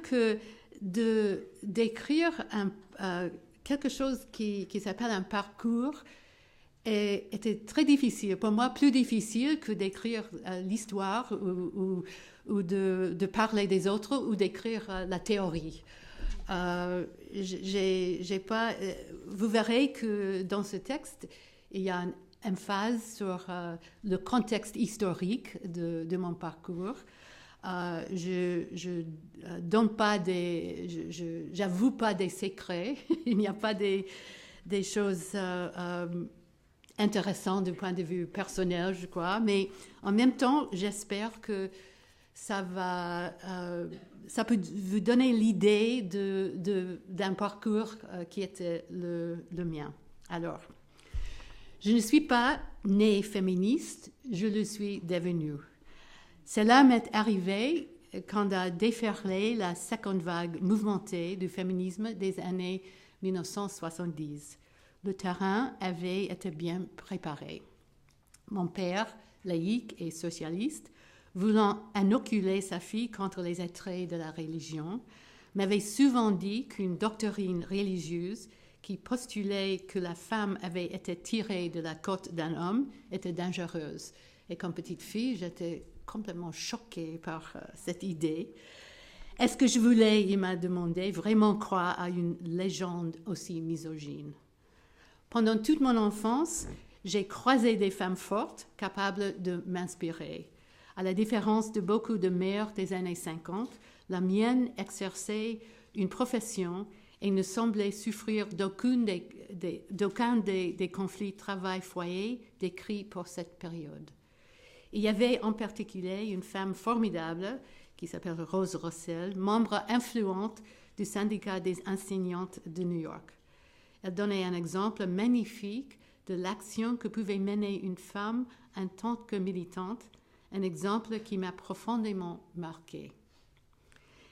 que d'écrire quelque chose qui s'appelle un parcours était très difficile. Pour moi, plus difficile que d'écrire l'histoire ou de parler des autres ou d'écrire la théorie. J'ai pas, vous verrez que dans ce texte, il y a une emphase sur le contexte historique de mon parcours. Je donne pas j'avoue pas des secrets. Il n'y a pas des choses intéressantes du point de vue personnel, je crois. Mais en même temps, j'espère que ça peut vous donner l'idée d'un parcours qui était le mien. Alors, je ne suis pas née féministe, je le suis devenue. Cela m'est arrivé quand a déferlé la seconde vague mouvementée du féminisme des années 1970. Le terrain avait été bien préparé. Mon père, laïque et socialiste, voulant inoculer sa fille contre les attraits de la religion, m'avait souvent dit qu'une doctrine religieuse qui postulait que la femme avait été tirée de la côte d'un homme était dangereuse. Et comme petite fille, j'étais complètement choquée par cette idée. Est-ce que je voulais, il m'a demandé, vraiment croire à une légende aussi misogyne? Pendant toute mon enfance, j'ai croisé des femmes fortes, capables de m'inspirer. À la différence de beaucoup de mères des années 50, la mienne exerçait une profession et ne semblait souffrir d'aucun des conflits travail-foyer décrits pour cette période. Il y avait en particulier une femme formidable qui s'appelle Rose Rossell, membre influente du syndicat des enseignantes de New York. Elle donnait un exemple magnifique de l'action que pouvait mener une femme en tant que militante, un exemple qui m'a profondément marquée.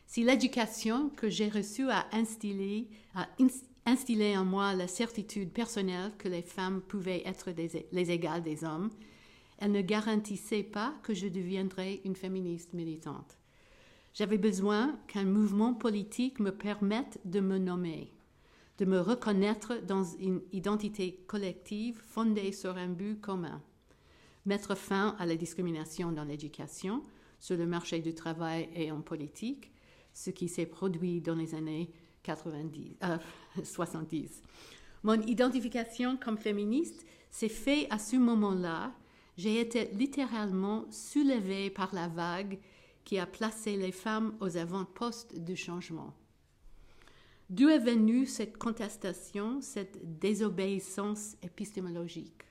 Si l'éducation que j'ai reçue a instillé en moi la certitude personnelle que les femmes pouvaient être les égales des hommes, elle ne garantissait pas que je deviendrais une féministe militante. J'avais besoin qu'un mouvement politique me permette de me nommer, de me reconnaître dans une identité collective fondée sur un but commun. Mettre fin à la discrimination dans l'éducation, sur le marché du travail et en politique, ce qui s'est produit dans les années 70. Mon identification comme féministe s'est faite à ce moment-là. J'ai été littéralement soulevée par la vague qui a placé les femmes aux avant-postes du changement. D'où est venue cette contestation, cette désobéissance épistémologique?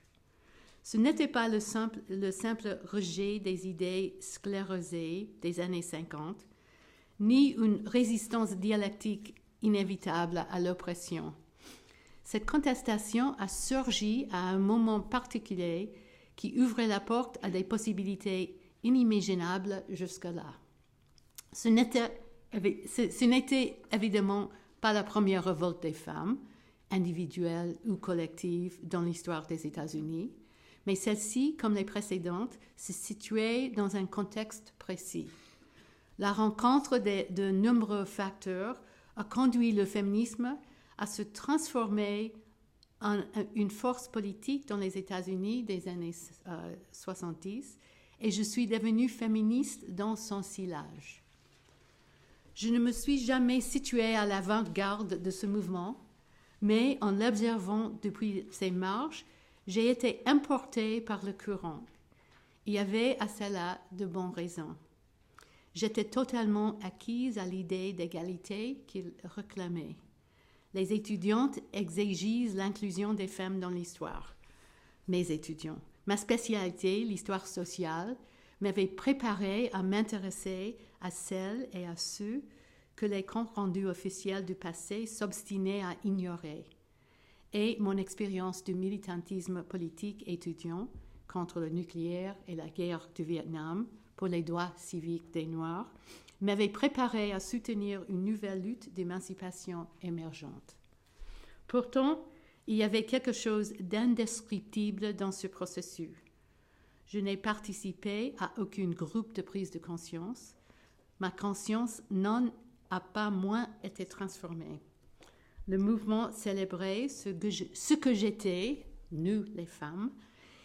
Ce n'était pas le simple rejet des idées sclérosées des années 50, ni une résistance dialectique inévitable à l'oppression. Cette contestation a surgi à un moment particulier qui ouvrait la porte à des possibilités inimaginables jusque-là. Ce n'était évidemment pas la première révolte des femmes, individuelle ou collective, dans l'histoire des États-Unis, mais celle-ci, comme les précédentes, se situait dans un contexte précis. La rencontre de nombreux facteurs a conduit le féminisme à se transformer en une force politique dans les États-Unis des années 70, et je suis devenue féministe dans son sillage. Je ne me suis jamais située à l'avant-garde de ce mouvement, mais en l'observant depuis ses marges, j'ai été emportée par le courant. Il y avait à cela de bonnes raisons. J'étais totalement acquise à l'idée d'égalité qu'il réclamait. Les étudiantes exigent l'inclusion des femmes dans l'histoire. Mes étudiants. Ma spécialité, l'histoire sociale, m'avait préparée à m'intéresser à celles et à ceux que les comptes rendus officiels du passé s'obstinaient à ignorer. Et mon expérience du militantisme politique étudiant contre le nucléaire et la guerre du Vietnam pour les droits civiques des Noirs m'avait préparée à soutenir une nouvelle lutte d'émancipation émergente. Pourtant, il y avait quelque chose d'indescriptible dans ce processus. Je n'ai participé à aucun groupe de prise de conscience. Ma conscience non n'a pas moins été transformé. Le mouvement célébrait ce que j'étais, nous les femmes.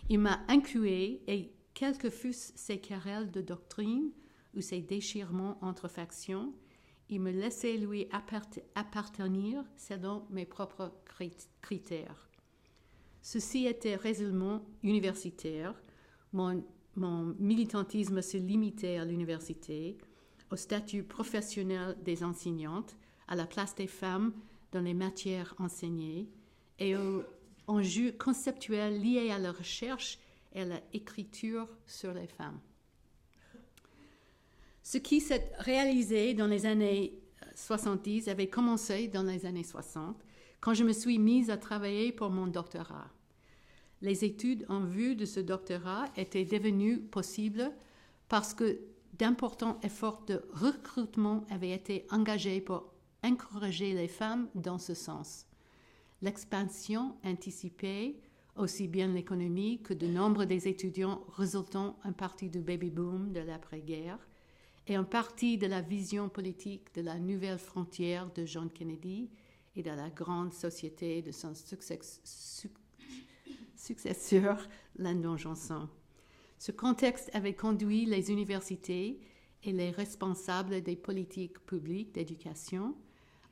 Il m'a inclué et quelles que fussent ces querelles de doctrine ou ces déchirements entre factions, il me laissait lui appartenir selon mes propres critères. Ceci était résolument universitaire. Mon militantisme se limitait à l'université, au statut professionnel des enseignantes, à la place des femmes dans les matières enseignées et aux enjeux conceptuels liés à la recherche et à l'écriture sur les femmes. Ce qui s'est réalisé dans les années 70 avait commencé dans les années 60, quand je me suis mise à travailler pour mon doctorat. Les études en vue de ce doctorat étaient devenues possibles parce que d'importants efforts de recrutement avaient été engagés pour encourager les femmes dans ce sens. L'expansion anticipée, aussi bien l'économie que de nombre des étudiants résultant en partie du baby-boom de l'après-guerre et en partie de la vision politique de la nouvelle frontière de John Kennedy et de la grande société de son successeur, Lyndon Johnson. Ce contexte avait conduit les universités et les responsables des politiques publiques d'éducation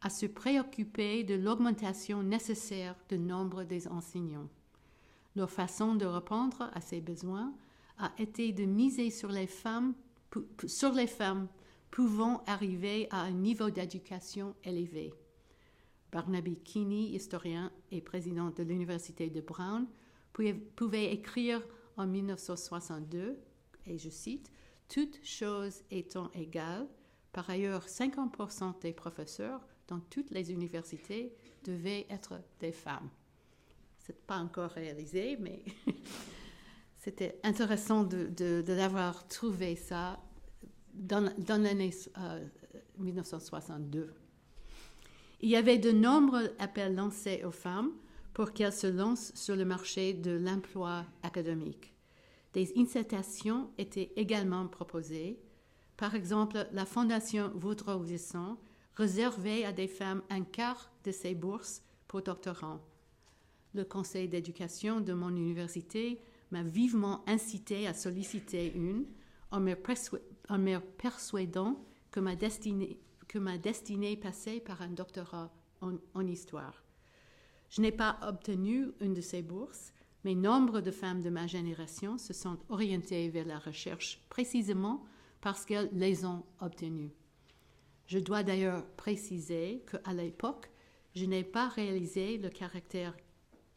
à se préoccuper de l'augmentation nécessaire du nombre des enseignants. Leur façon de répondre à ces besoins a été de miser sur les femmes pouvant arriver à un niveau d'éducation élevé. Barnaby Keeney, historien et président de l'Université de Brown, pouvait écrire en 1962, et je cite, « Toutes choses étant égales, par ailleurs 50% des professeurs dans toutes les universités devaient être des femmes. » Ce n'est pas encore réalisé, mais c'était intéressant de l'avoir trouvé ça dans l'année 1962. Il y avait de nombreux appels lancés aux femmes pour qu'elles se lancent sur le marché de l'emploi académique. Des incitations étaient également proposées. Par exemple, la Fondation Woodrow Wilson réservait à des femmes un quart de ses bourses pour doctorants. Le conseil d'éducation de mon université m'a vivement incité à solliciter une en me persuadant que ma destinée passait par un doctorat en histoire. Je n'ai pas obtenu une de ces bourses, mais nombre de femmes de ma génération se sont orientées vers la recherche précisément parce qu'elles les ont obtenues. Je dois d'ailleurs préciser qu'à l'époque, je n'ai pas réalisé le caractère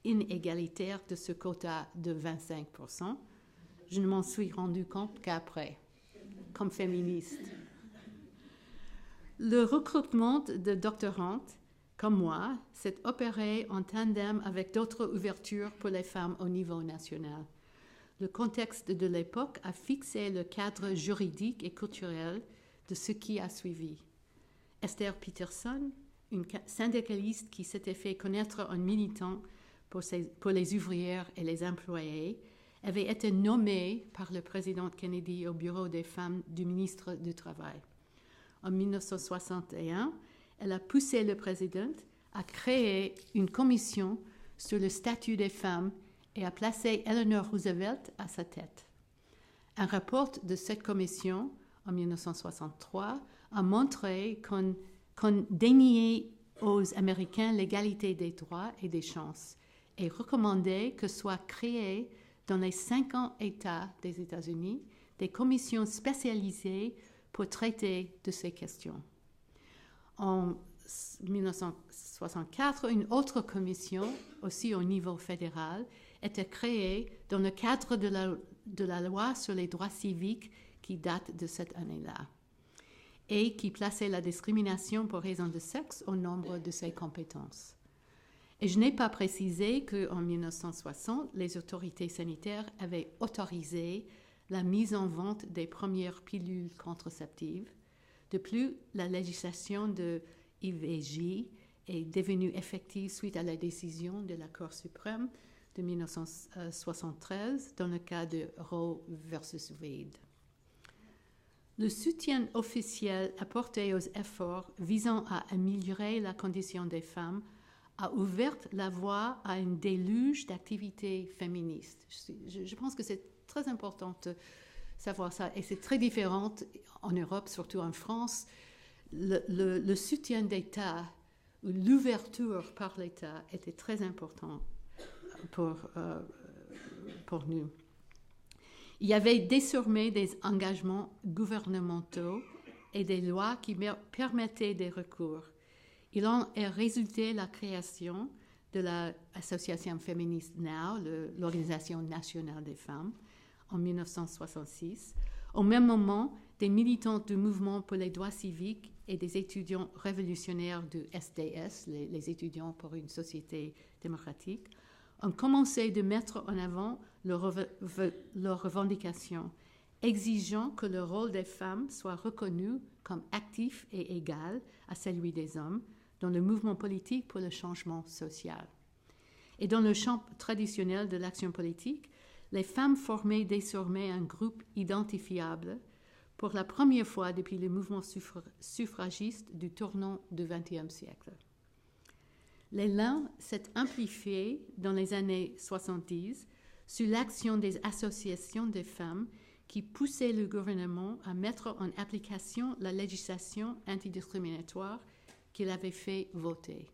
inégalitaire de ce quota de 25%. Je ne m'en suis rendu compte qu'après, comme féministe. Le recrutement de doctorantes, comme moi, s'est opéré en tandem avec d'autres ouvertures pour les femmes au niveau national. Le contexte de l'époque a fixé le cadre juridique et culturel de ce qui a suivi. Esther Peterson, une syndicaliste qui s'était fait connaître en militant pour les ouvrières et les employés, avait été nommée par le président Kennedy au bureau des femmes du ministre du Travail. En 1961, elle a poussé le président à créer une commission sur le statut des femmes et a placé Eleanor Roosevelt à sa tête. Un rapport de cette commission, en 1963, a montré qu'on déniait aux Américains l'égalité des droits et des chances et recommandait que soient créées dans les 50 États des États-Unis des commissions spécialisées pour traiter de ces questions. En 1964, une autre commission, aussi au niveau fédéral, était créée dans le cadre de la loi sur les droits civiques qui date de cette année-là et qui plaçait la discrimination pour raison de sexe au nombre de ses compétences. Et je n'ai pas précisé qu'en 1960, les autorités sanitaires avaient autorisé la mise en vente des premières pilules contraceptives. De plus, la législation de IVG est devenue effective suite à la décision de la Cour suprême de 1973 dans le cas de Roe versus Wade. Le soutien officiel apporté aux efforts visant à améliorer la condition des femmes a ouvert la voie à un déluge d'activités féministes. Je pense que c'est très important de savoir ça, et c'est très différent en Europe, surtout en France. Le soutien d'État, l'ouverture par l'État était très important pour nous. Il y avait désormais des engagements gouvernementaux et des lois qui permettaient des recours. Il en est résulté la création de l'association féministe NOW, l'Organisation nationale des femmes, en 1966. Au même moment, des militantes du mouvement pour les droits civiques et des étudiants révolutionnaires du SDS, les étudiants pour une société démocratique, ont commencé de mettre en avant leurs revendications, exigeant que le rôle des femmes soit reconnu comme actif et égal à celui des hommes dans le mouvement politique pour le changement social. Et dans le champ traditionnel de l'action politique, les femmes formaient désormais un groupe identifiable pour la première fois depuis le mouvement suffragiste du tournant du XXe siècle. L'élan s'est amplifié dans les années 70 sous l'action des associations de femmes qui poussaient le gouvernement à mettre en application la législation antidiscriminatoire qu'il avait fait voter.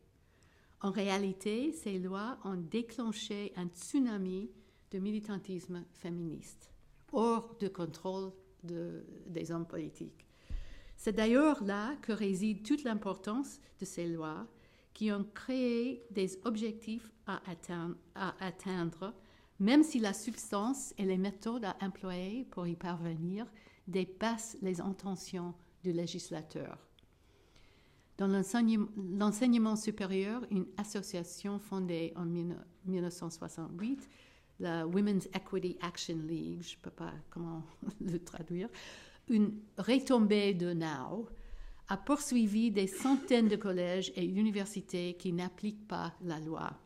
En réalité, ces lois ont déclenché un tsunami de militantisme féministe, hors de contrôle des hommes politiques. C'est d'ailleurs là que réside toute l'importance de ces lois qui ont créé des objectifs à atteindre, même si la substance et les méthodes à employer pour y parvenir dépassent les intentions du législateur. Dans l'enseignement supérieur, une association fondée en 1968, la Women's Equity Action League, je ne sais pas comment le traduire, une retombée de NOW, a poursuivi des centaines de collèges et universités qui n'appliquent pas la loi.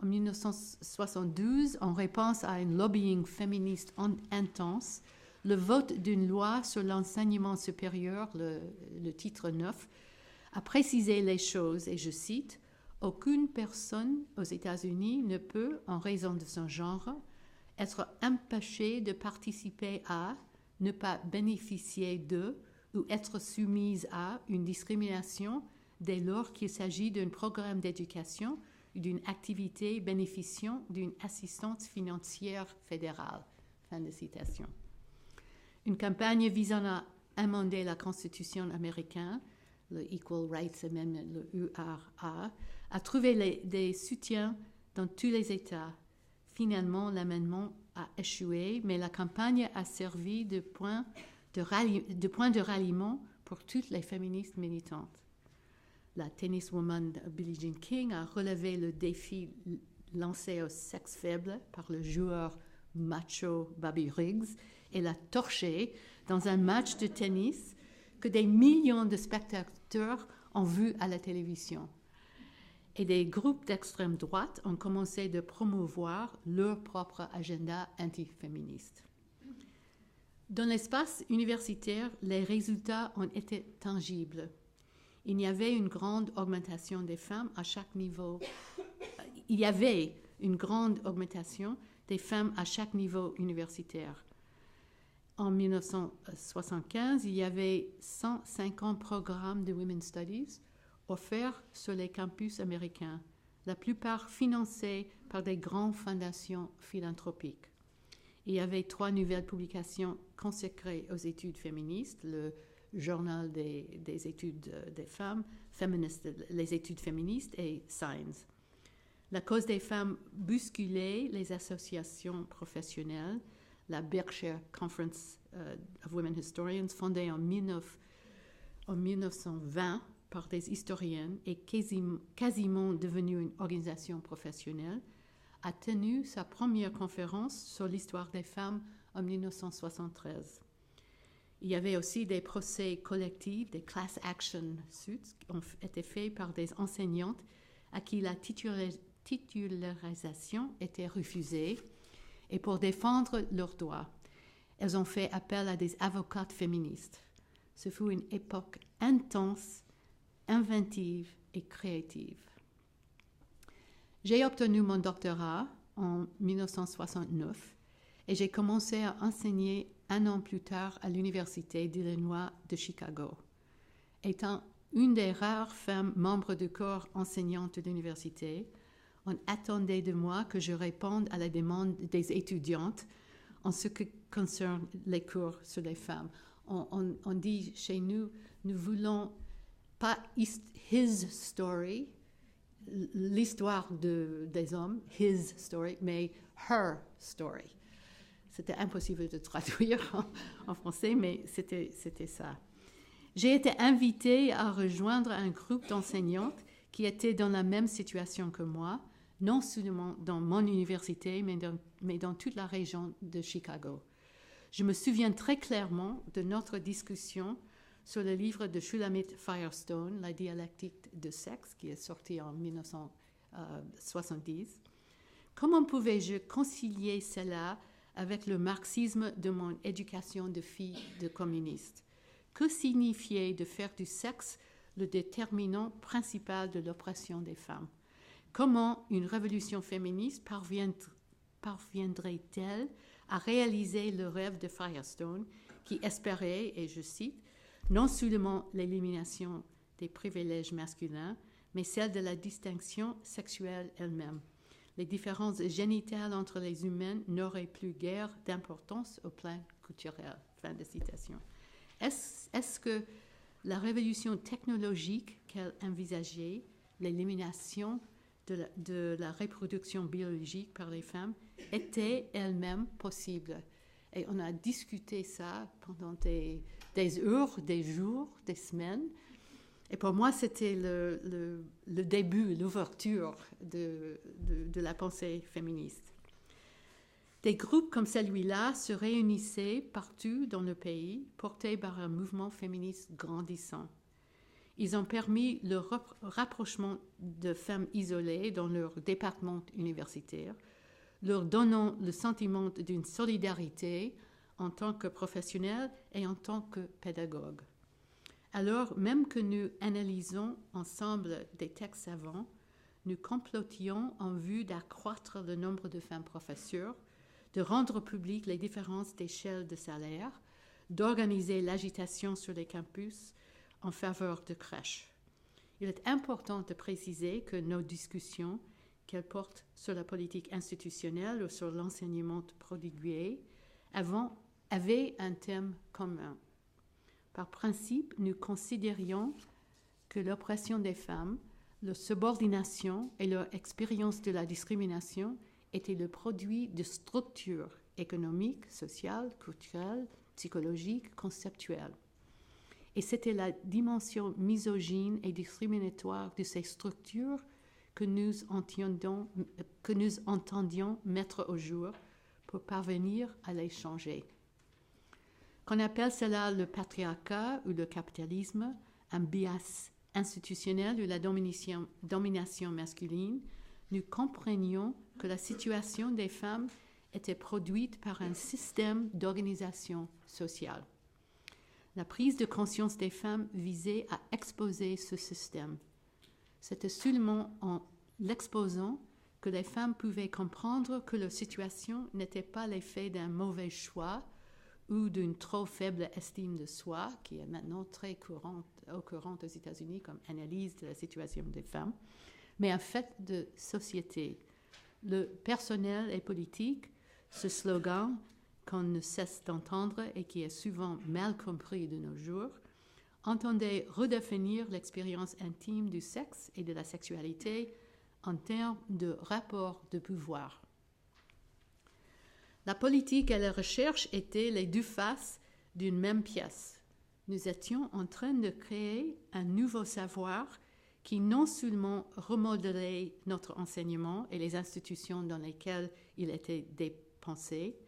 En 1972, en réponse à un lobbying féministe intense, le vote d'une loi sur l'enseignement supérieur, le titre 9, a précisé les choses, et je cite, « Aucune personne aux États-Unis ne peut, en raison de son genre, être empêchée de participer à, ne pas bénéficier de, ou être soumise à une discrimination dès lors qu'il s'agit d'un programme d'éducation ou d'une activité bénéficiant d'une assistance financière fédérale. » Fin de citation. Une campagne visant à amender la Constitution américaine, le Equal Rights Amendment, le URA, a trouvé des soutiens dans tous les États. Finalement, l'amendement a échoué, mais la campagne a servi de point de ralliement pour toutes les féministes militantes. La tenniswoman Billie Jean King a relevé le défi lancé au sexe faible par le joueur macho Bobby Riggs et l'a torché dans un match de tennis que des millions de spectateurs ont vu à la télévision. Et des groupes d'extrême droite ont commencé de promouvoir leur propre agenda antiféministe. Dans l'espace universitaire, les résultats ont été tangibles. Il y avait une grande augmentation des femmes à chaque niveau. Il y avait une grande augmentation des femmes à chaque niveau universitaire. En 1975, il y avait 150 programmes de Women's Studies offerts sur les campus américains, la plupart financés par des grandes fondations philanthropiques. Il y avait 3 nouvelles publications consacrées aux études féministes, le Journal des études des femmes, les études féministes et Science. La cause des femmes bousculait les associations professionnelles. La Berkshire Conference of Women Historians, fondée en 1920 par des historiennes et quasiment devenue une organisation professionnelle, a tenu sa première conférence sur l'histoire des femmes en 1973. Il y avait aussi des procès collectifs, des class action suits qui ont été faits par des enseignantes à qui la titularisation était refusée et pour défendre leurs droits. Elles ont fait appel à des avocates féministes. Ce fut une époque intense, inventive et créative. J'ai obtenu mon doctorat en 1969 et j'ai commencé à enseigner un an plus tard à l'Université d'Illinois de Chicago. Étant une des rares femmes membres du corps enseignant de l'université, on attendait de moi que je réponde à la demande des étudiantes en ce qui concerne les cours sur les femmes. On dit chez nous, nous voulons pas his story, l'histoire des hommes, his story, mais her story. C'était impossible de traduire en français, mais c'était ça. J'ai été invitée à rejoindre un groupe d'enseignantes qui étaient dans la même situation que moi, non seulement dans mon université, mais dans toute la région de Chicago. Je me souviens très clairement de notre discussion sur le livre de Shulamit Firestone, La dialectique du sexe, qui est sorti en 1970. Comment pouvais-je concilier cela avec le marxisme de mon éducation de fille de communiste? Que signifiait de faire du sexe le déterminant principal de l'oppression des femmes? Comment une révolution féministe parviendrait-elle à réaliser le rêve de Firestone qui espérait, et je cite, non seulement l'élimination des privilèges masculins, mais celle de la distinction sexuelle elle-même. Les différences génitales entre les humains n'auraient plus guère d'importance au plan culturel. Fin de citation. Est-ce que la révolution technologique qu'elle envisageait, l'élimination de la reproduction biologique par les femmes, était elle-même possible? Et on a discuté ça pendant des heures, des jours, des semaines. Et pour moi, c'était le début, l'ouverture de la pensée féministe. Des groupes comme celui-là se réunissaient partout dans le pays, portés par un mouvement féministe grandissant. Ils ont permis le rapprochement de femmes isolées dans leur département universitaire, leur donnant le sentiment d'une solidarité en tant que professionnels et en tant que pédagogues. Alors, même que nous analysons ensemble des textes savants, nous complotions en vue d'accroître le nombre de femmes professeurs, de rendre publiques les différences d'échelle de salaire, d'organiser l'agitation sur les campus en faveur de crèches. Il est important de préciser que nos discussions, qu'elles portent sur la politique institutionnelle ou sur l'enseignement prodigué, avaient un thème commun. Par principe, nous considérions que l'oppression des femmes, leur subordination et leur expérience de la discrimination étaient le produit de structures économiques, sociales, culturelles, psychologiques, conceptuelles. Et c'était la dimension misogyne et discriminatoire de ces structures que nous entendions mettre au jour pour parvenir à les changer. Qu'on appelle cela le patriarcat ou le capitalisme, un bias institutionnel ou la domination masculine, nous comprenions que la situation des femmes était produite par un système d'organisation sociale. La prise de conscience des femmes visait à exposer ce système. C'était seulement en l'exposant que les femmes pouvaient comprendre que leur situation n'était pas l'effet d'un mauvais choix ou d'une trop faible estime de soi, qui est maintenant très courante aux États-Unis comme analyse de la situation des femmes, mais un fait de société. Le personnel et politique, ce slogan qu'on ne cesse d'entendre et qui est souvent mal compris de nos jours, entendait redéfinir l'expérience intime du sexe et de la sexualité en termes de rapport de pouvoir. La politique et la recherche étaient les deux faces d'une même pièce. Nous étions en train de créer un nouveau savoir qui non seulement remodelait notre enseignement et les institutions dans lesquelles il était dépensé,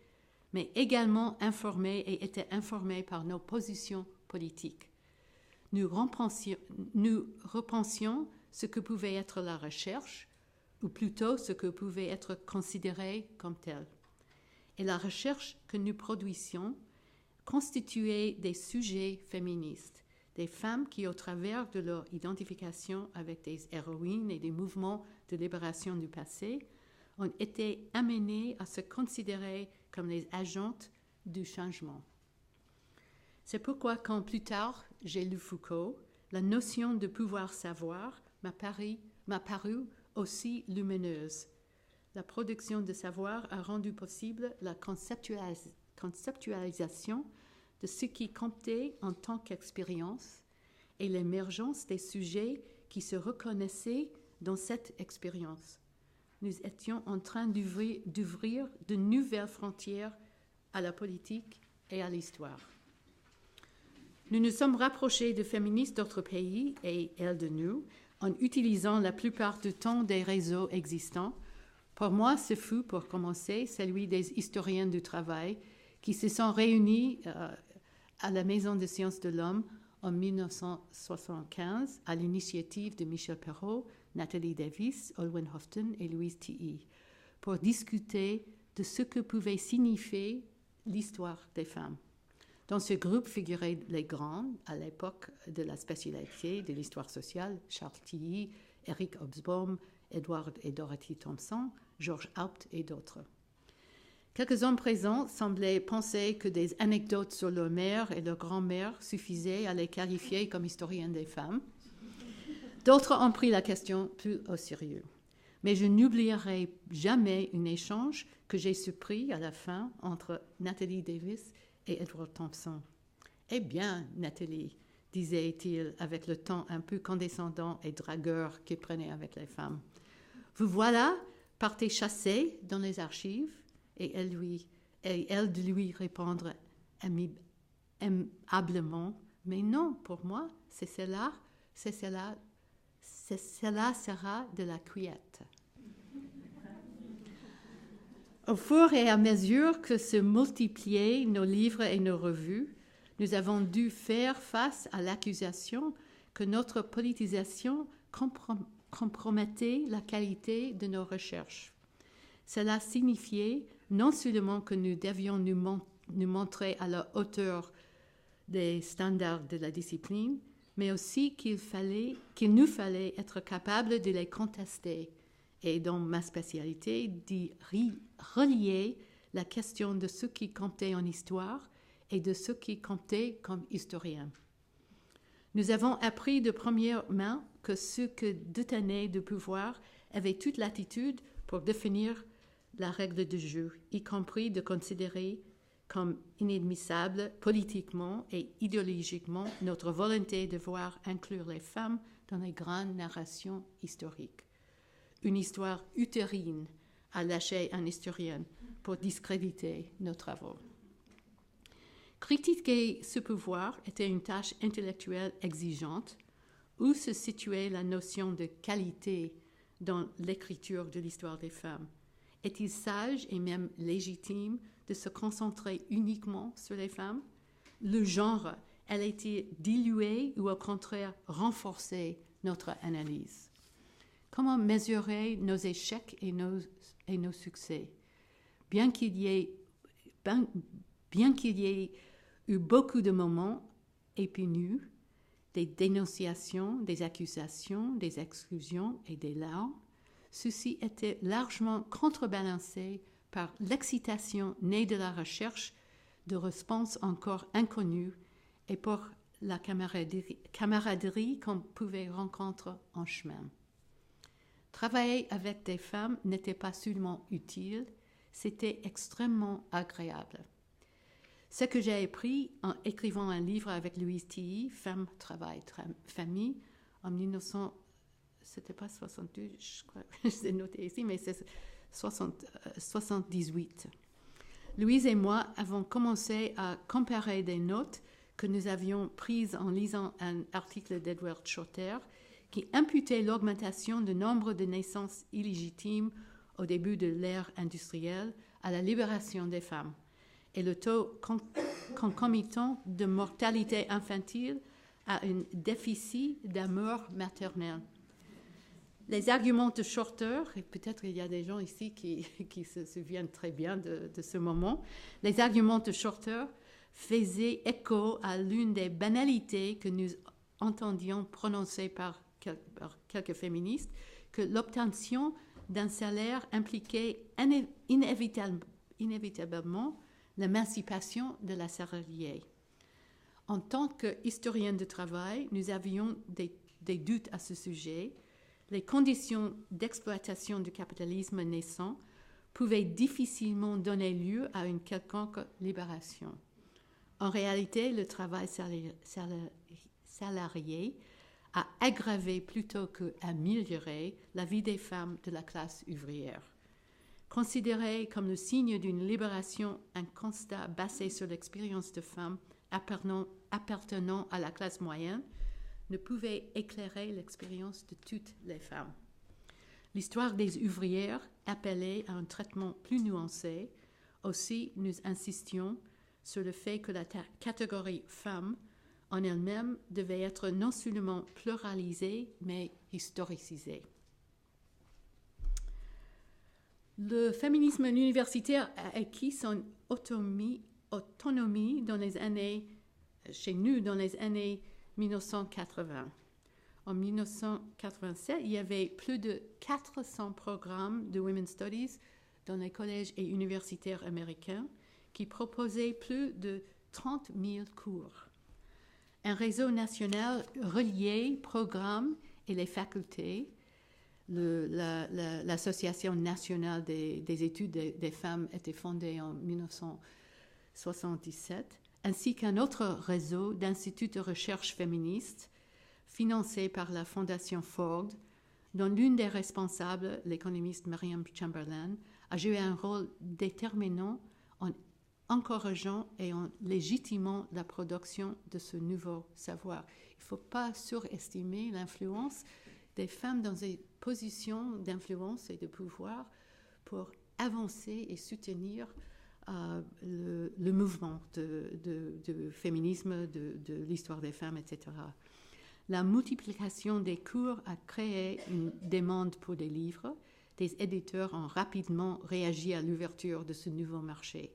mais également informait et était informé par nos positions politiques. Nous repensions ce que pouvait être la recherche, ou plutôt ce que pouvait être considéré comme tel. et la recherche que nous produisions constituaient des sujets féministes, des femmes qui, au travers de leur identification avec des héroïnes et des mouvements de libération du passé, ont été amenées à se considérer comme les agentes du changement. C'est pourquoi, quand plus tard j'ai lu Foucault, la notion de pouvoir savoir m'a paru aussi lumineuse. La production de savoir a rendu possible la conceptualisation de ce qui comptait en tant qu'expérience et l'émergence des sujets qui se reconnaissaient dans cette expérience. Nous étions en train d'ouvrir de nouvelles frontières à la politique et à l'histoire. Nous nous sommes rapprochés de féministes d'autres pays et elles de nous en utilisant la plupart du temps des réseaux existants. Pour moi, ce fut, pour commencer, celui des historiens du travail qui se sont réunis à la Maison des sciences de l'homme en 1975 à l'initiative de Michel Perrault, Nathalie Davis, Olwen Houghton et Louise T.E. pour discuter de ce que pouvait signifier l'histoire des femmes. Dans ce groupe figuraient les grands, à l'époque de la spécialité de l'histoire sociale, Charles Tilly, Eric Hobsbawm, Edward et Dorothy Thompson, George Haupt et d'autres. Quelques hommes présents semblaient penser que des anecdotes sur leur mère et leur grand-mère suffisaient à les qualifier comme historiennes des femmes. D'autres ont pris la question plus au sérieux. Mais je n'oublierai jamais un échange que j'ai surpris à la fin entre Nathalie Davis et Edward Thompson. « Eh bien, Nathalie, disait-il avec le ton un peu condescendant et dragueur qu'il prenait avec les femmes, vous voilà, partez chasser dans les archives. » Et elle de lui répondre aimablement, « Mais non, pour moi, cela sera de la cueillette. » Au fur et à mesure que se multipliaient nos livres et nos revues, nous avons dû faire face à l'accusation que notre politisation compromettait la qualité de nos recherches. Cela signifiait non seulement que nous devions nous montrer à la hauteur des standards de la discipline, mais aussi qu'il nous fallait être capables de les contester et, dans ma spécialité, d'y relier la question de ce qui comptait en histoire et de ce qui comptait comme historien. Nous avons appris de première main que ceux que détenaient de pouvoir avaient toute latitude pour définir la règle du jeu, y compris de considérer comme inadmissible politiquement et idéologiquement notre volonté de voir inclure les femmes dans les grandes narrations historiques. Une histoire utérine a lâché un historien pour discréditer nos travaux. Critiquer ce pouvoir était une tâche intellectuelle exigeante où se situait la notion de qualité dans l'écriture de l'histoire des femmes. Est-il sage et même légitime de se concentrer uniquement sur les femmes? Le genre, elle a-t-il dilué ou au contraire renforcé notre analyse? Comment mesurer nos échecs et nos succès? Bien qu'il y ait eu beaucoup de moments épineux, des dénonciations, des accusations, des exclusions et des larmes, ceci était largement contrebalancé par l'excitation née de la recherche de réponses encore inconnues et pour la camaraderie qu'on pouvait rencontrer en chemin. Travailler avec des femmes n'était pas seulement utile, c'était extrêmement agréable. Ce que j'ai appris en écrivant un livre avec Louise T.E., Femme, Travail, Famille, en 1972, je crois, je l'ai noté ici, mais c'est 78. Louise et moi avons commencé à comparer des notes que nous avions prises en lisant un article d'Edward Shorter qui imputait l'augmentation du nombre de naissances illégitimes au début de l'ère industrielle à la libération des femmes et le taux concomitant de mortalité infantile à un déficit d'amour maternel. Les arguments de Shorter, et peut-être il y a des gens ici qui se souviennent très bien de ce moment, les arguments de Shorter faisaient écho à l'une des banalités que nous entendions prononcer par quelques féministes, que l'obtention d'un salaire impliquait inévitablement l'émancipation de la salariée. En tant qu'historiens de travail, nous avions des doutes à ce sujet. Les conditions d'exploitation du capitalisme naissant pouvaient difficilement donner lieu à une quelconque libération. En réalité, le travail salarié a aggravé plutôt qu'amélioré la vie des femmes de la classe ouvrière. Considéré comme le signe d'une libération, un constat basé sur l'expérience de femmes appartenant à la classe moyenne ne pouvait éclairer l'expérience de toutes les femmes. L'histoire des ouvrières appelait à un traitement plus nuancé. Aussi, nous insistions sur le fait que la catégorie femme en elle-même devait être non seulement pluralisée, mais historicisée. Le féminisme universitaire a acquis son autonomie dans les années, chez nous, dans les années 1980. En 1987, il y avait plus de 400 programmes de Women's Studies dans les collèges et universitaires américains qui proposaient plus de 30 000 cours. Un réseau national reliait programmes et les facultés. L'Association nationale des études des femmes était fondée en 1977, ainsi qu'un autre réseau d'instituts de recherche féministes financé par la Fondation Ford, dont l'une des responsables, l'économiste Mariam Chamberlain, a joué un rôle déterminant en encourageant et en légitimant la production de ce nouveau savoir. Il ne faut pas surestimer l'influence des femmes dans des positions d'influence et de pouvoir pour avancer et soutenir le mouvement de féminisme, de l'histoire des femmes, etc. La multiplication des cours a créé une demande pour des livres. Des éditeurs ont rapidement réagi à l'ouverture de ce nouveau marché.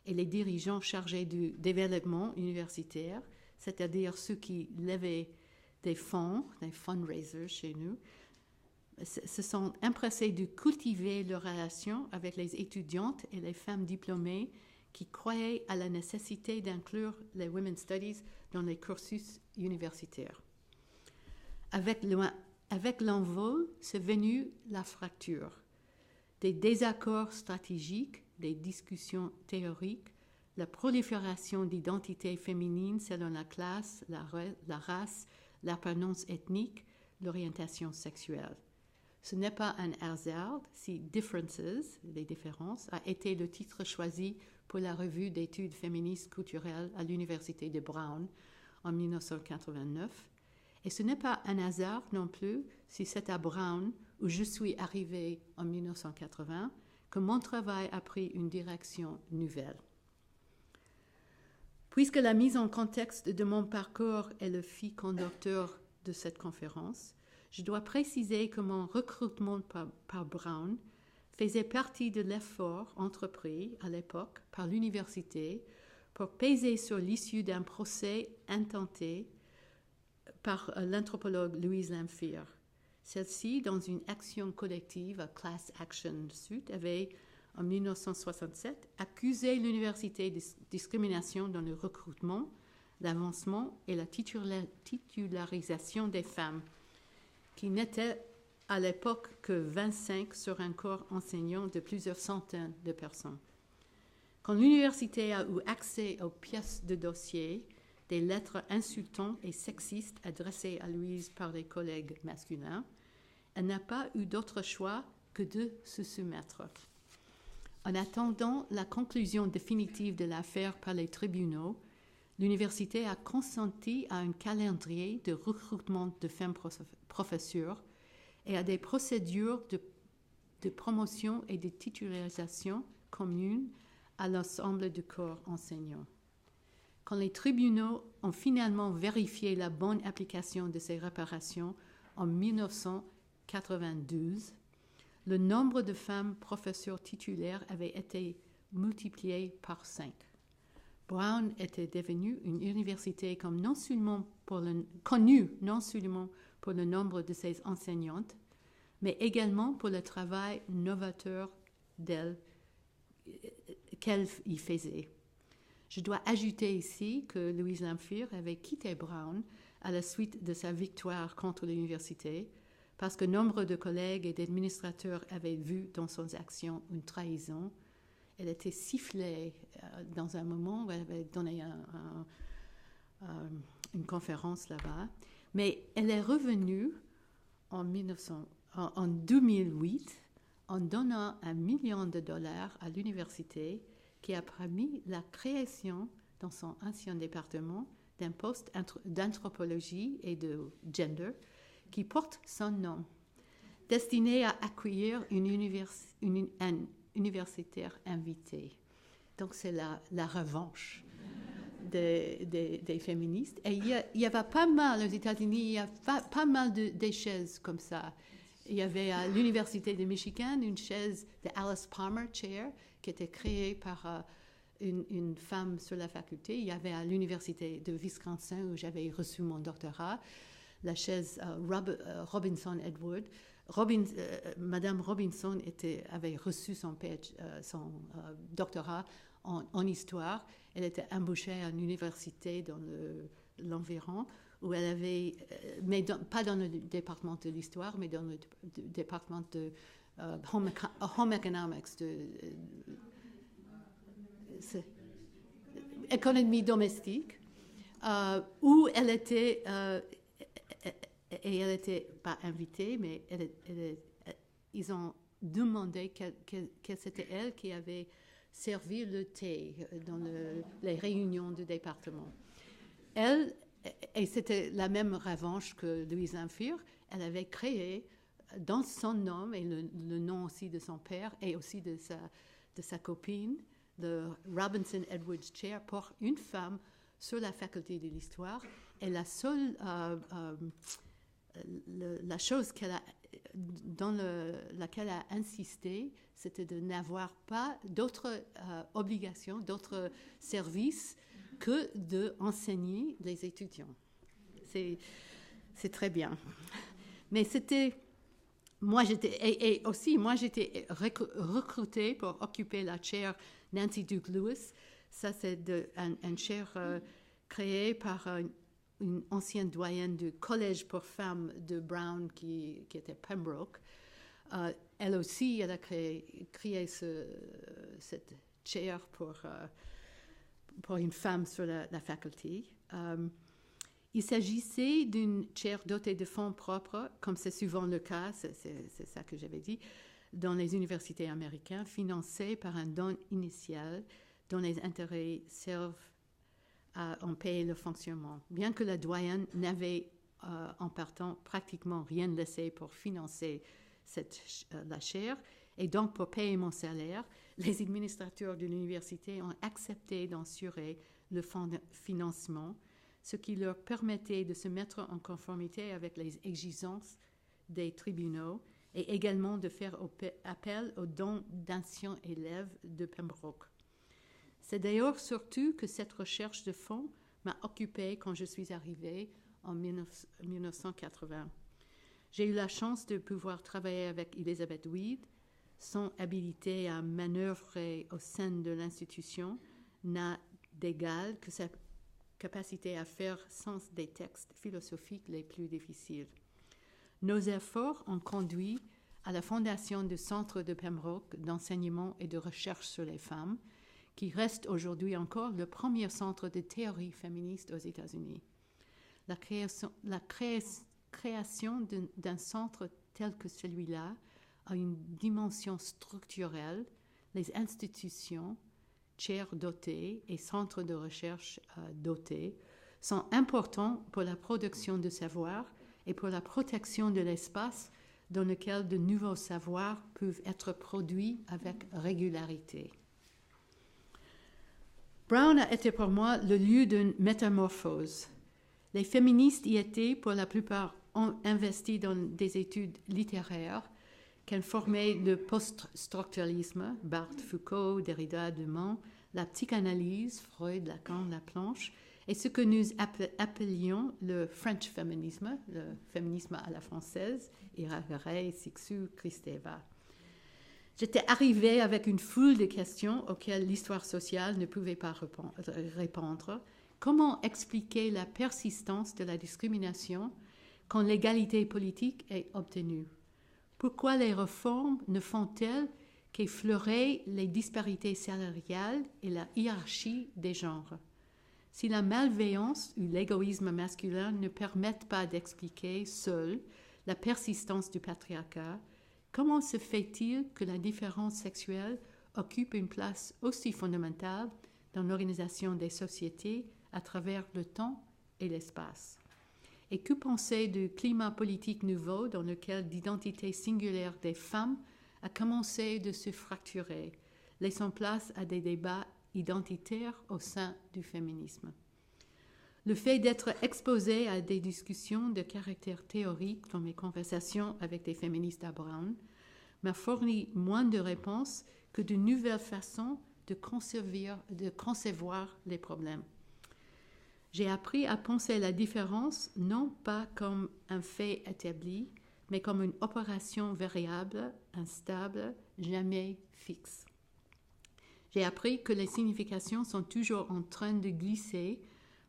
Et les dirigeants chargés du développement universitaire, c'est-à-dire ceux qui levaient des fonds, des fundraisers chez nous, se sont empressés de cultiver leurs relations avec les étudiantes et les femmes diplômées qui croyaient à la nécessité d'inclure les Women's Studies dans les cursus universitaires. Avec l'envol, c'est venu la fracture. Des désaccords stratégiques, des discussions théoriques, la prolifération d'identités féminines selon la classe, la race, l'appartenance ethnique, l'orientation sexuelle. Ce n'est pas un hasard si Differences, les différences, a été le titre choisi pour la revue d'études féministes culturelles à l'Université de Brown en 1989. Et ce n'est pas un hasard non plus si c'est à Brown, où je suis arrivée en 1980, que mon travail a pris une direction nouvelle. Puisque la mise en contexte de mon parcours est le fil conducteur de cette conférence, je dois préciser que mon recrutement par Brown faisait partie de l'effort entrepris à l'époque par l'université pour peser sur l'issue d'un procès intenté par l'anthropologue Louise Lamphere. Celle-ci, dans une action collective à Class Action Suit, avait, en 1967, accusé l'université de discrimination dans le recrutement, l'avancement et la titularisation des femmes, qui n'étaient à l'époque que 25 sur un corps enseignant de plusieurs centaines de personnes. Quand l'université a eu accès aux pièces de dossier, des lettres insultantes et sexistes adressées à Louise par les collègues masculins, elle n'a pas eu d'autre choix que de se soumettre. En attendant la conclusion définitive de l'affaire par les tribunaux, l'université a consenti à un calendrier de recrutement de femmes professeurs et à des procédures de promotion et de titularisation communes à l'ensemble du corps enseignant. Quand les tribunaux ont finalement vérifié la bonne application de ces réparations en 1989, 1992, le nombre de femmes professeurs titulaires avait été multiplié par 5. Brown était devenue une université comme connue non seulement pour le nombre de ses enseignantes, mais également pour le travail novateur qu'elle y faisait. Je dois ajouter ici que Louise Lamphere avait quitté Brown à la suite de sa victoire contre l'université, parce que nombre de collègues et d'administrateurs avaient vu dans son action une trahison. Elle était sifflée dans un moment où elle avait donné une conférence là-bas. Mais elle est revenue en 2008 en donnant $1 million à l'université qui a permis la création dans son ancien département d'un poste d'anthropologie et de gender qui porte son nom, destiné à accueillir un universitaire invité. Donc c'est la revanche des féministes. Et il y avait pas mal aux États-Unis, il y a pas mal de chaises comme ça. Il y avait à l'Université de Michigan une chaise de Alice Palmer Chair qui était créée par une femme sur la faculté. Il y avait à l'Université de Wisconsin où j'avais reçu mon doctorat la chaise Robinson Edward. Madame Robinson avait reçu son doctorat en histoire. Elle était embauchée à l'université dans l'environ où elle avait, mais pas dans le département de l'histoire, mais dans le département de home economics, économie domestique, où elle était, et elle n'était pas invitée, mais ils ont demandé que c'était elle qui avait servi le thé dans les réunions du département. Elle, et c'était la même revanche que Louise Lamphere, elle avait créé dans son nom et le nom aussi de son père et aussi de sa copine, le Robinson Edwards Chair pour une femme sur la faculté de l'histoire. Et la seule la chose dans laquelle elle a insisté, c'était de n'avoir pas d'autres obligations, d'autres services que d'enseigner les étudiants. C'est très bien. Mais moi j'étais recrutée pour occuper la chaire Nancy Duke Lewis. Ça, c'est une chaire créée par une ancienne doyenne du collège pour femmes de Brown qui était Pembroke. Elle aussi, elle a créé cette chaire pour une femme sur la faculté. Il s'agissait d'une chaire dotée de fonds propres, comme c'est souvent le cas, c'est ça que j'avais dit, dans les universités américaines, financée par un don initial dont les intérêts servent à en payer le fonctionnement. Bien que la doyenne n'avait en partant pratiquement rien laissé pour financer la chaire, et donc pour payer mon salaire, les administrateurs de l'université ont accepté d'assurer le fonds de financement, ce qui leur permettait de se mettre en conformité avec les exigences des tribunaux et également de faire appel aux dons d'anciens élèves de Pembroke. C'est d'ailleurs surtout que cette recherche de fonds m'a occupée quand je suis arrivée en 1980. J'ai eu la chance de pouvoir travailler avec Elizabeth Weed. Son habilité à manœuvrer au sein de l'institution n'a d'égal que sa capacité à faire sens des textes philosophiques les plus difficiles. Nos efforts ont conduit à la fondation du Centre de Pembroke d'enseignement et de recherche sur les femmes, qui reste aujourd'hui encore le premier centre de théorie féministe aux États-Unis. La création d'un centre tel que celui-là a une dimension structurelle. Les institutions, chaires dotées et centres de recherche dotés sont importants pour la production de savoir et pour la protection de l'espace dans lequel de nouveaux savoirs peuvent être produits avec régularité. Brown a été pour moi le lieu d'une métamorphose. Les féministes y étaient pour la plupart investi dans des études littéraires qu'informaient le post-structuralisme, Barthes, Foucault, Derrida, Dumont, la psychanalyse, Freud, Lacan, Laplanche, et ce que nous appelions le French féminisme, le féminisme à la française, Iragaray, Cixous, Kristeva. J'étais arrivée avec une foule de questions auxquelles l'histoire sociale ne pouvait pas répondre. Comment expliquer la persistance de la discrimination quand l'égalité politique est obtenue? Pourquoi les réformes ne font-elles qu'effleurer les disparités salariales et la hiérarchie des genres? Si la malveillance ou l'égoïsme masculin ne permettent pas d'expliquer seuls la persistance du patriarcat, comment se fait-il que la différence sexuelle occupe une place aussi fondamentale dans l'organisation des sociétés à travers le temps et l'espace? Et que penser du climat politique nouveau dans lequel l'identité singulière des femmes a commencé de se fracturer, laissant place à des débats identitaires au sein du féminisme? Le fait d'être exposé à des discussions de caractère théorique dans mes conversations avec des féministes à Brown m'a fourni moins de réponses que de nouvelles façons de concevoir les problèmes. J'ai appris à penser la différence non pas comme un fait établi, mais comme une opération variable, instable, jamais fixe. J'ai appris que les significations sont toujours en train de glisser,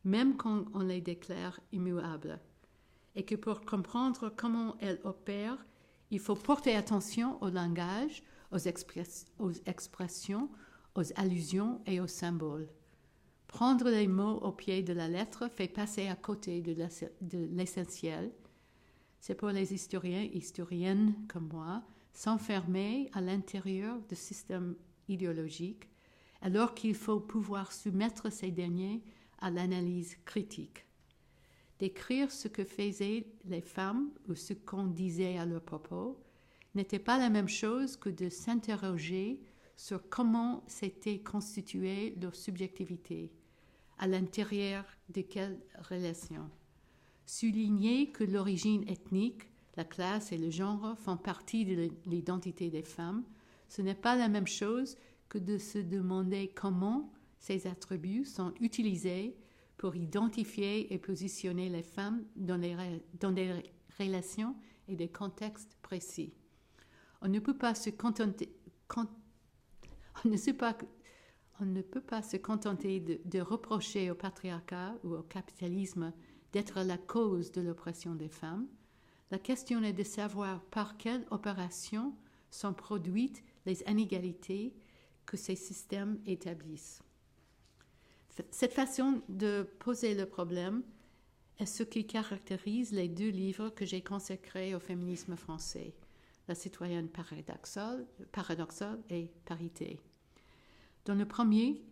même quand on les déclare immuables, et que pour comprendre comment elles opèrent, il faut porter attention au langage, aux expressions, aux allusions et aux symboles. Prendre les mots au pied de la lettre fait passer à côté de l'essentiel. C'est pour les historiens et historiennes comme moi s'enfermer à l'intérieur de systèmes idéologiques, alors qu'il faut pouvoir soumettre ces derniers à l'analyse critique. Décrire ce que faisaient les femmes ou ce qu'on disait à leur propos n'était pas la même chose que de s'interroger sur comment s'était constituée leur subjectivité, à l'intérieur de quelles relations. Souligner que l'origine ethnique, la classe et le genre font partie de l'identité des femmes, ce n'est pas la même chose que de se demander comment ces attributs sont utilisés pour identifier et positionner les femmes dans des relations et des contextes précis. On ne peut pas se contenter de reprocher au patriarcat ou au capitalisme d'être la cause de l'oppression des femmes. La question est de savoir par quelle opération sont produites les inégalités que ces systèmes établissent. Cette façon de poser le problème est ce qui caractérise les deux livres que j'ai consacrés au féminisme français, La citoyenne paradoxale et Parité. Dans le premier,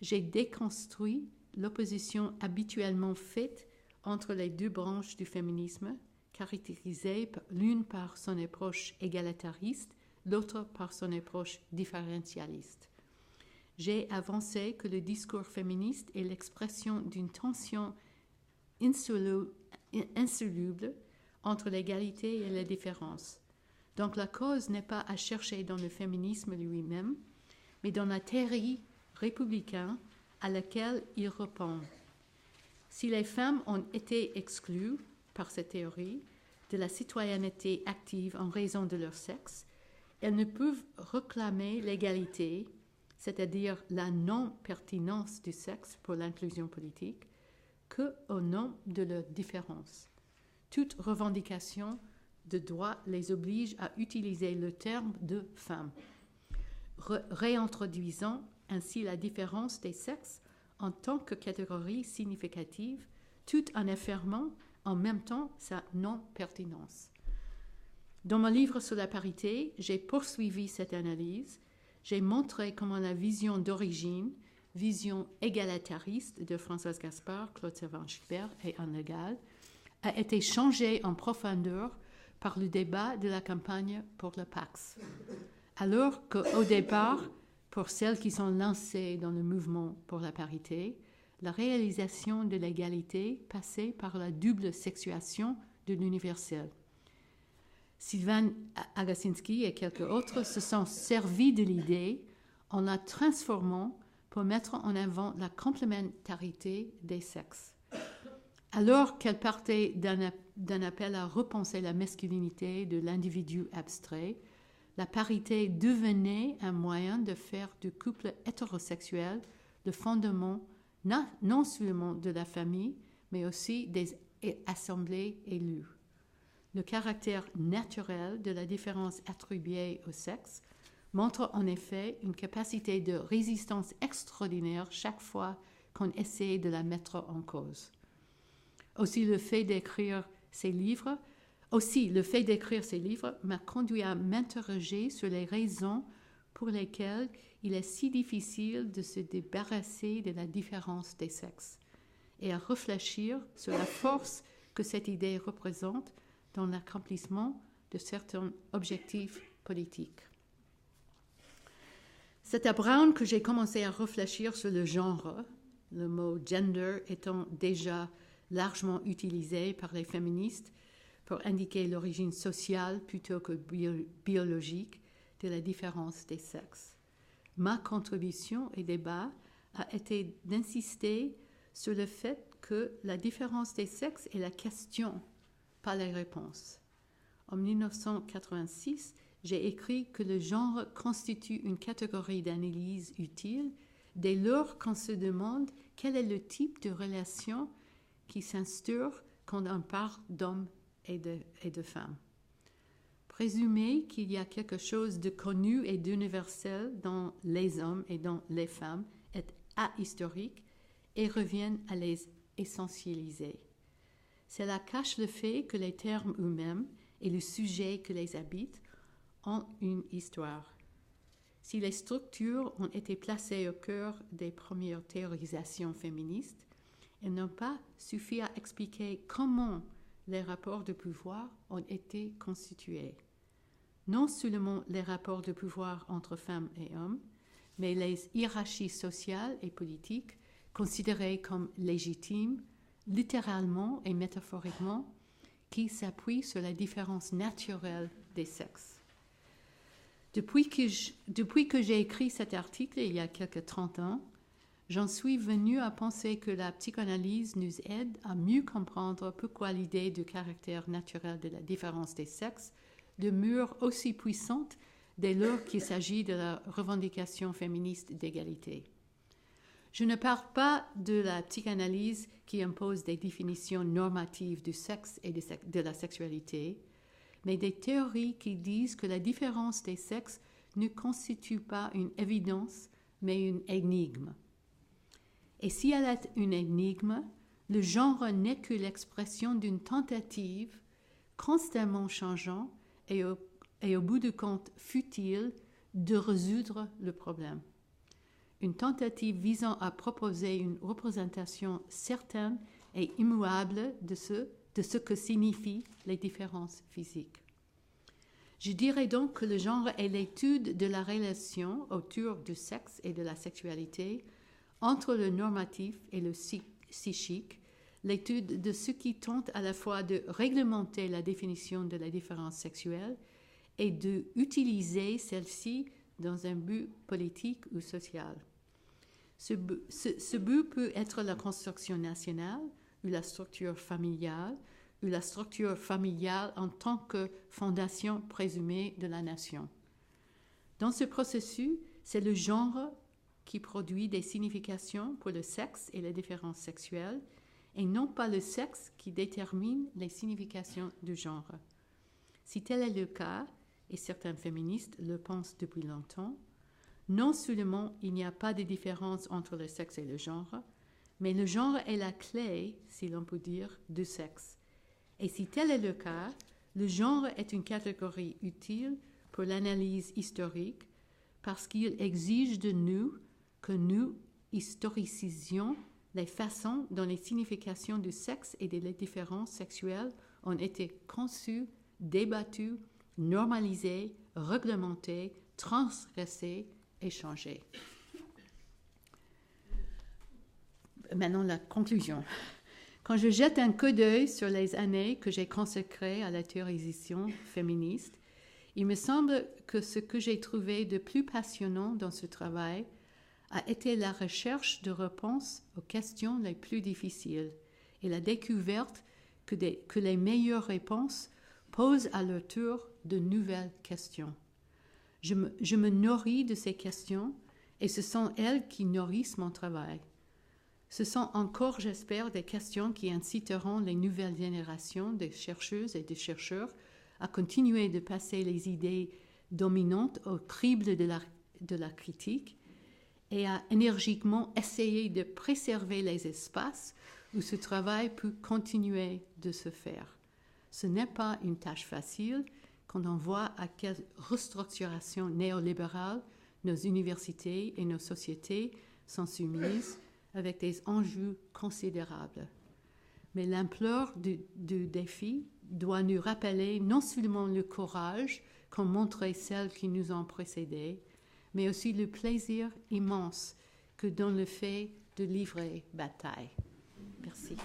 j'ai déconstruit l'opposition habituellement faite entre les deux branches du féminisme, caractérisées l'une par son approche égalitariste, l'autre par son approche différentialiste. J'ai avancé que le discours féministe est l'expression d'une tension insoluble entre l'égalité et la différence. Donc la cause n'est pas à chercher dans le féminisme lui-même, mais dans la théorie républicaine à laquelle il répond. Si les femmes ont été exclues par cette théorie de la citoyenneté active en raison de leur sexe, elles ne peuvent réclamer l'égalité, c'est-à-dire la non-pertinence du sexe pour l'inclusion politique, qu'au nom de leur différence. Toute revendication de droit les oblige à utiliser le terme de femme, réintroduisant ainsi la différence des sexes en tant que catégorie significative, tout en affirmant en même temps sa non-pertinence. Dans mon livre sur la parité, j'ai poursuivi cette analyse. J'ai montré comment la vision d'origine, vision égalitariste de Françoise Gaspard, Claude Servan-Schubert et Anne Le Gall, a été changée en profondeur par le débat de la campagne pour le Pax. Alors qu'au départ, pour celles qui sont lancées dans le mouvement pour la parité, la réalisation de l'égalité passait par la double sexuation de l'universel. Sylvain Agacinski et quelques autres se sont servis de l'idée en la transformant pour mettre en avant la complémentarité des sexes. Alors qu'elle partait d'un appel à repenser la masculinité de l'individu abstrait, la parité devenait un moyen de faire du couple hétérosexuel le fondement non seulement de la famille, mais aussi des assemblées élues. Le caractère naturel de la différence attribuée au sexe montre en effet une capacité de résistance extraordinaire chaque fois qu'on essaie de la mettre en cause. Aussi, le fait d'écrire ces livres m'a conduit à m'interroger sur les raisons pour lesquelles il est si difficile de se débarrasser de la différence des sexes et à réfléchir sur la force que cette idée représente dans l'accomplissement de certains objectifs politiques. C'est à Brown que j'ai commencé à réfléchir sur le genre, le mot gender étant déjà largement utilisé par les féministes pour indiquer l'origine sociale plutôt que biologique de la différence des sexes. Ma contribution et débat a été d'insister sur le fait que la différence des sexes est la question, pas la réponse. En 1986, j'ai écrit que le genre constitue une catégorie d'analyse utile dès lors qu'on se demande quel est le type de relation qui s'instaure quand on parle d'hommes et de femmes. Présumer qu'il y a quelque chose de connu et d'universel dans les hommes et dans les femmes est ahistorique et revient à les essentialiser. Cela cache le fait que les termes eux-mêmes et le sujet que les habite ont une histoire. Si les structures ont été placées au cœur des premières théorisations féministes, elles n'ont pas suffi à expliquer comment les rapports de pouvoir ont été constitués. Non seulement les rapports de pouvoir entre femmes et hommes, mais les hiérarchies sociales et politiques considérées comme légitimes, littéralement et métaphoriquement, qui s'appuient sur la différence naturelle des sexes. Depuis que j'ai écrit cet article, il y a quelques 30 ans, j'en suis venue à penser que la psychanalyse nous aide à mieux comprendre pourquoi l'idée du caractère naturel de la différence des sexes demeure aussi puissante dès lors qu'il s'agit de la revendication féministe d'égalité. Je ne parle pas de la psychanalyse qui impose des définitions normatives du sexe et de la sexualité, mais des théories qui disent que la différence des sexes ne constitue pas une évidence, mais une énigme. Et si elle est une énigme, le genre n'est que l'expression d'une tentative constamment changeante et au bout du compte futile de résoudre le problème. Une tentative visant à proposer une représentation certaine et immuable de ce que signifient les différences physiques. Je dirais donc que le genre est l'étude de la relation autour du sexe et de la sexualité entre le normatif et le psychique, l'étude de ce qui tente à la fois de réglementer la définition de la différence sexuelle et d'utiliser celle-ci dans un but politique ou social. Ce but peut être la construction nationale ou la structure familiale en tant que fondation présumée de la nation. Dans ce processus, c'est le genre qui produit des significations pour le sexe et les différences sexuelles, et non pas le sexe qui détermine les significations du genre. Si tel est le cas, et certains féministes le pensent depuis longtemps, non seulement il n'y a pas de différence entre le sexe et le genre, mais le genre est la clé, si l'on peut dire, du sexe. Et si tel est le cas, le genre est une catégorie utile pour l'analyse historique parce qu'il exige de nous que nous historicisions les façons dont les significations du sexe et des différences sexuelles ont été conçues, débattues, normalisées, réglementées, transgressées et changées. Maintenant, la conclusion. Quand je jette un coup d'œil sur les années que j'ai consacrées à la théorisation féministe, il me semble que ce que j'ai trouvé de plus passionnant dans ce travail a été la recherche de réponses aux questions les plus difficiles et la découverte que les meilleures réponses posent à leur tour de nouvelles questions. Je me nourris de ces questions et ce sont elles qui nourrissent mon travail. Ce sont encore, j'espère, des questions qui inciteront les nouvelles générations de chercheuses et de chercheurs à continuer de passer les idées dominantes au crible de la critique et à énergiquement essayer de préserver les espaces où ce travail peut continuer de se faire. Ce n'est pas une tâche facile quand on voit à quelle restructuration néolibérale nos universités et nos sociétés sont soumises avec des enjeux considérables. Mais l'ampleur du défi doit nous rappeler non seulement le courage qu'ont montré celles qui nous ont précédés, mais aussi le plaisir immense que donne le fait de livrer bataille. Merci.